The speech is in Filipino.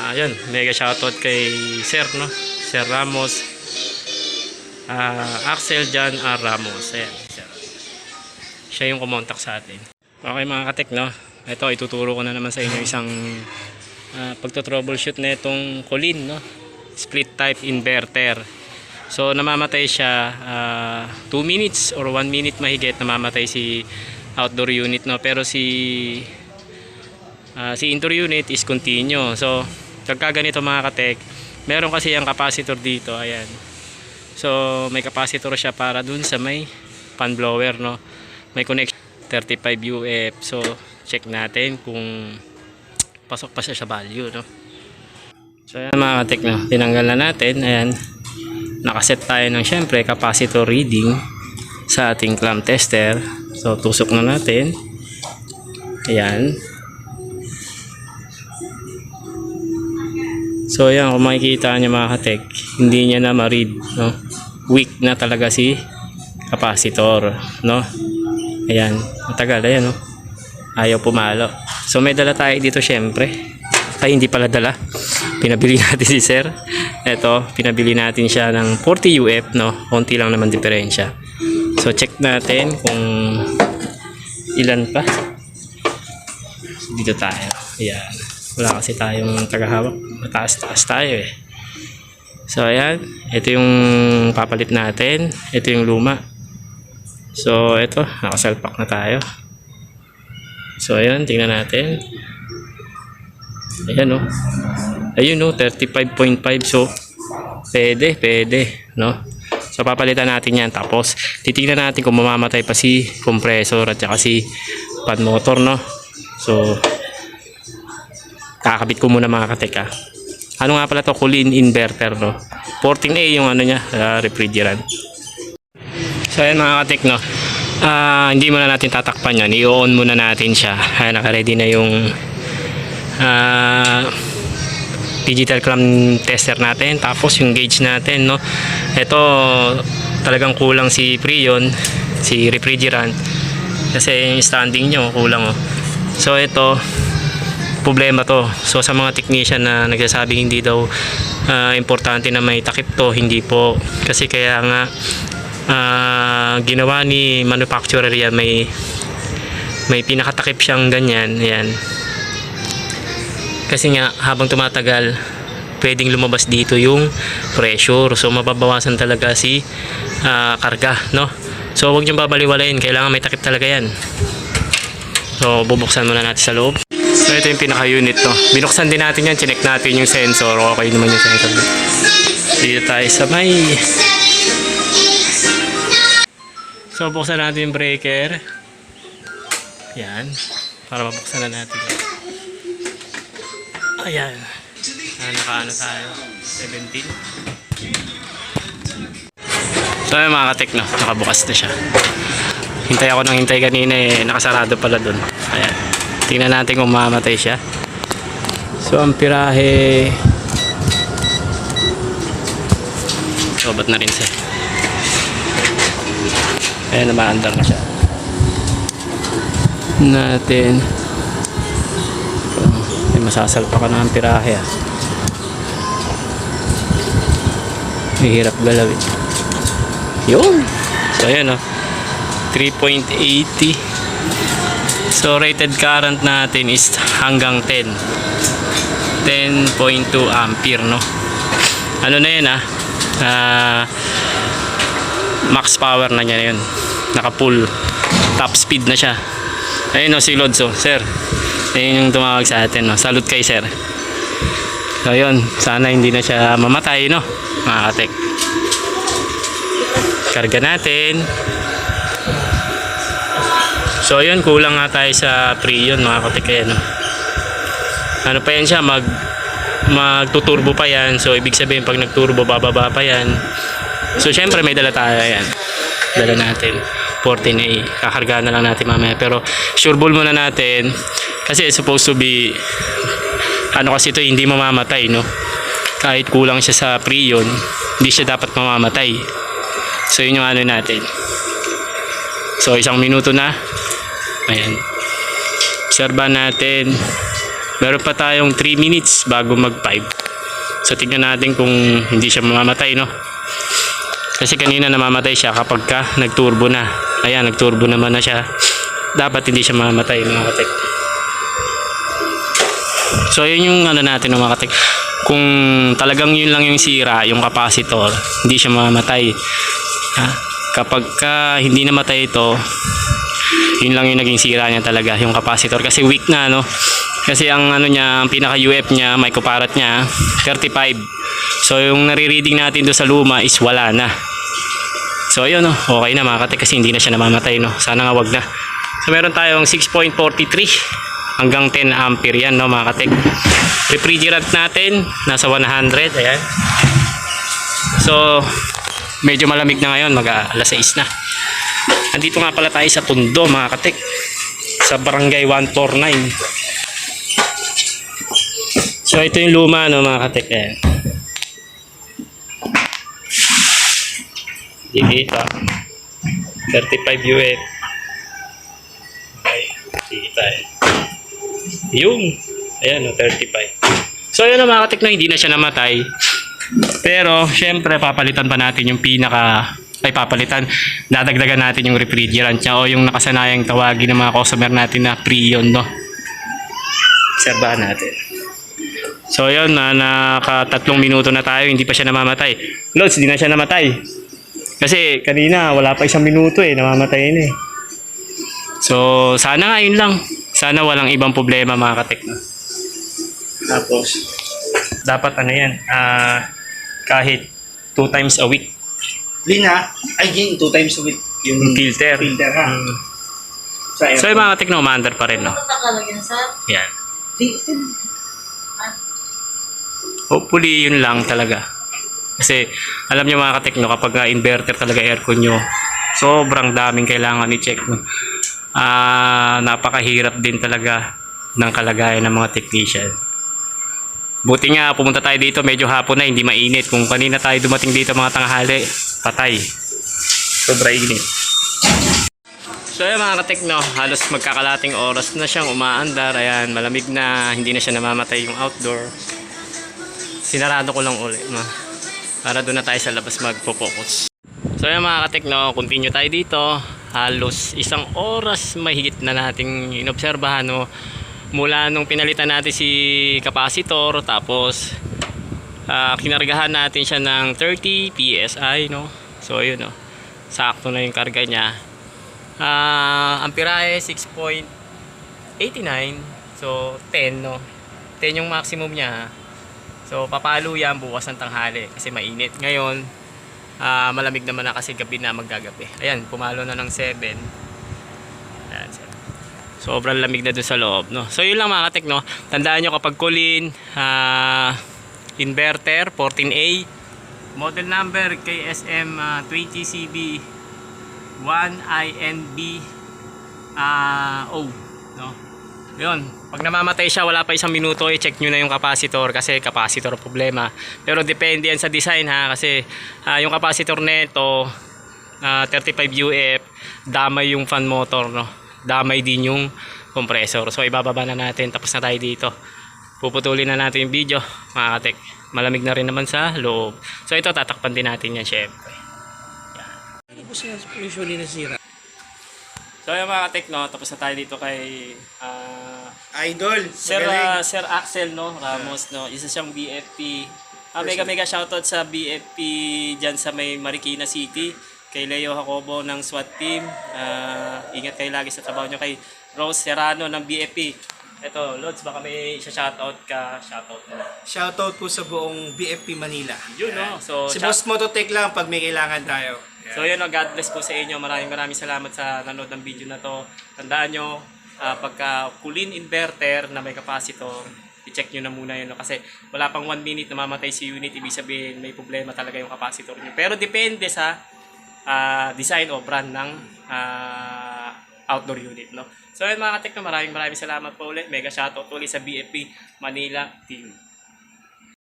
Ayun, mega shoutout kay Sir, no? Sir Ramos, Axel Jan R. Ramos. Ayan, Sir. Siya yung kumontak sa atin. Okay mga katek, no? Ito, ituturo ko na naman sa inyo isang pagto-troubleshoot na itong Colin, no? Split type inverter. So namamatay siya 2 minutes or 1 minute mahigit, namamatay si outdoor unit, no? Pero si indoor unit is continue. So pagka ganito mga katek, meron kasi yung capacitor dito, ayan. So may capacitor siya para dun sa may fan blower, no? May connection 35 UF. So check natin kung pasok pa siya sa value, no? So ayan mga katek, no? Tinanggal na natin, ayan. Nakaset tayo ng syempre capacitor reading sa ating clamp tester. So tusok na natin, ayan. So ayan, kung makikita nyo mga katek, hindi niya na ma-read, no? Weak na talaga si capacitor, no? Ayan, matagal, ayan, no? Ayaw pumalo. So may dala tayo dito syempre. Ay, hindi pala dala, pinabili natin si sir. Ito, pinabili natin siya ng 40 UF, no? Konti lang naman diferensya. So check natin kung ilan pa. So, dito tayo, ayan. Wala kasi tayong tagahawak, mataas-taas tayo eh. So ayan, ito yung papalit natin, ito yung luma. So ito, nakasalpak na tayo. So ayan, tingnan natin. Ayan, no? Ayun, no? 35.5. So pwede, no? So papalitan natin yan, tapos titignan natin kung mamamatay pa si compressor at saka si fan motor, no? So kakabit ko muna mga katek, ha. Ano nga pala to? Colin inverter, no? 14A yung ano niya, refrigerant. So ayan mga katek, no? Hindi muna natin tatakpan yan, i-on muna natin siya. Ayan, naka-ready na yung digital clamp tester natin, tapos yung gauge natin, no? Ito talagang kulang si Freon, si refrigerant, kasi yung standing nyo kulang, oh. So ito problema to. So sa mga technician na nagsasabing hindi daw importante na may takip to, hindi po, kasi kaya nga ginawa ni manufacturer yan, may pinakatakip siyang ganyan, ayan. Kasi nga habang tumatagal pwedeng lumabas dito yung pressure, so mababawasan talaga si karga, no? So huwag niyong babaliwalayin, kailangan may takip talaga yan. So bubuksan muna natin sa loob. So ito yung pinaka unit, no? Binuksan din natin yan, chinek natin yung sensor, okay naman yung sensor. Dito tayo sa may, so buksan natin yung breaker, yan, para mabuksan na natin. Ayan, nakaano tayo, 17. So ayan mga katek, no? Nakabukas na siya. Hintay ako ng hintay kanina eh, nakasarado pala dun. Ayan, tingnan natin kung mamatay siya. So ang pirahe, sobat na rin siya. Ayan, namaandar na siya natin. Masasalpa ka na ang pirahe, ah. Mahirap galawin. Yun. So ayan, oh, 3.80. So rated current natin is hanggang 10.2 ampere, no? Ano na yun, max power na niya yun. Naka full top speed na siya. Ayun, no, si Lodso, sir. Ayun yung tumawag sa atin, no? Salute kay sir. So yun, sana hindi na siya mamatay, no, mga katek. Karga natin. So yun, kulang nga tayo sa Freon, mga katek, no? Ano pa yan siya, magtuturbo pa yan. So ibig sabihin pag nagturbo bababa pa yan. So syempre may dala tayo, yan. Dala natin 14A, kakargaan na lang natin mamaya, pero sure ball muna natin. Kasi supposed to be, ano kasi ito, hindi mamamatay, no? Kahit kulang siya sa Freon, hindi siya dapat mamamatay. So yun yung ano natin. So 1 minuto na. Ayan. Obserbahan natin Meron pa tayong 3 minutes bago mag 5. So tingnan natin kung hindi siya mamamatay, no? Kasi kanina namamatay siya kapag ka nagturbo na. Ayan, nagturbo naman na siya. Dapat hindi siya mamamatay, mga katek. So yun yung ano natin, mga katek. Kung talagang yun lang yung sira, yung capacitor, hindi siya mamamatay. Ha? Kapag ka hindi namatay ito, yun lang yung naging sira niya talaga, yung capacitor. Kasi weak na, no? Kasi ang ano niya, ang pinaka UF niya, microfarad niya, 35. So yung nare-reading natin do sa luma is wala na. So ayun, no, okay na mga katek, kasi hindi na siya namamatay, no. Sana nga wag na. So meron tayong 6.43 hanggang 10 ampere yan, no, mga katek. Refrigerant natin nasa 100, ayan. So medyo malamig na ngayon, alas 6 na. Andito nga pala tayo sa Tondo, mga katek, sa Barangay 149. So ito yung luma, no, mga katek. Ayan. Dikita 35 UF. Okay, dikita yung ayan, no, 35. So ayan, no, mga katek, no, hindi na siya namatay. Pero syempre papalitan pa natin yung dadagdagan natin yung refrigerant niya, o yung nakasanayang tawagin ng mga customer natin na Prion, no. Obserbahan natin. So yun, naka 3 minuto na tayo, hindi pa siya namamatay. Lods, hindi na siya namatay. Kasi kanina wala pa 1 minuto namamatay na . So sana nga yun lang. Sana walang ibang problema, mga katek, no? Tapos dapat ano yan, kahit 2 times a week. Lina, again, 2 times a week. Yung filter. Filter, ha? So yung mga katek, no, umaandar pa rin, no? Yan. Hopefully yun lang talaga. Kasi alam niyo, mga katek, no, kapag inverter talaga aircon nyo, sobrang daming kailangan i-check, no? Napakahirap din talaga ng kalagayan ng mga technician. Buti nga pumunta tayo dito medyo hapon na, hindi mainit. Kung kanina tayo dumating dito mga tanghali, patay. Sobra init. So ayan, mga katek, no, halos magkakalating oras na siyang umaandar. Ayan, malamig na, hindi na siya namamatay yung outdoor. Sinarado ko lang ulit, no, para doon na tayo sa labas magpo-focus. So ayan, mga katek, no, continue tayo dito. Halos 1 oras mahigit na nating inobserbahan, no, mula nung pinalitan natin si capacitor. Tapos kinargahan natin siya ng 30 PSI, no. So ayun, no, sakto na yung karga niya. Amperahe 6.89. So 10, no, 10 yung maximum niya. So papalo yan bukas ng tanghali kasi mainit. Ngayon malamig naman na kasi gabi na, maggagabi. Ayan, pumalo na ng 7. Ayan, sobrang lamig na dun sa loob, no. So yun lang, mga katek, no. Tandaan nyo, kapag kulin, inverter 14A, model number KSM 20CB 1INB O, no. Yun, pag namamatay siya, wala pa 1 minuto, i-check nyo na yung capacitor, kasi capacitor problema. Pero depende yan sa design, ha, kasi yung capacitor neto 35 UF, damay yung fan motor, no, damay din yung compressor. So ibababa na natin, tapos na tayo dito. Puputulin na natin yung video, mga katek. Malamig na rin naman sa loob. So ito, tatakpan din natin yan, syempre. Usually nasira. So yung mga katek, no, tapos na tayo dito kay Idol, Sir Axel, no, Ramos, no, isa siyang BFP. Mega shoutout sa BFP dyan sa may Marikina City, kay Leo Jacobo ng SWAT team. Ingat kayo lagi sa trabaho nyo. Kay Rose Serrano ng BFP. Ito, Lods, baka may shoutout ka, shoutout mo. Shoutout po sa buong BFP Manila. Yun, no. So si Boss Mototech lang pag may kailangan tayo. So yun, no, God bless po sa inyo. Maraming salamat sa nanood ng video na to. Tandaan nyo, pagka kulin inverter na may capacitor, i-check nyo na muna yun, no? Kasi wala pang 1 minute na mamatay si unit, ibig sabihin may problema talaga yung capacitor nyo. Pero depende sa design o brand ng outdoor unit, no. So yun, mga katek, maraming salamat po ulit. Mega shoutout ulit sa BFP Manila team.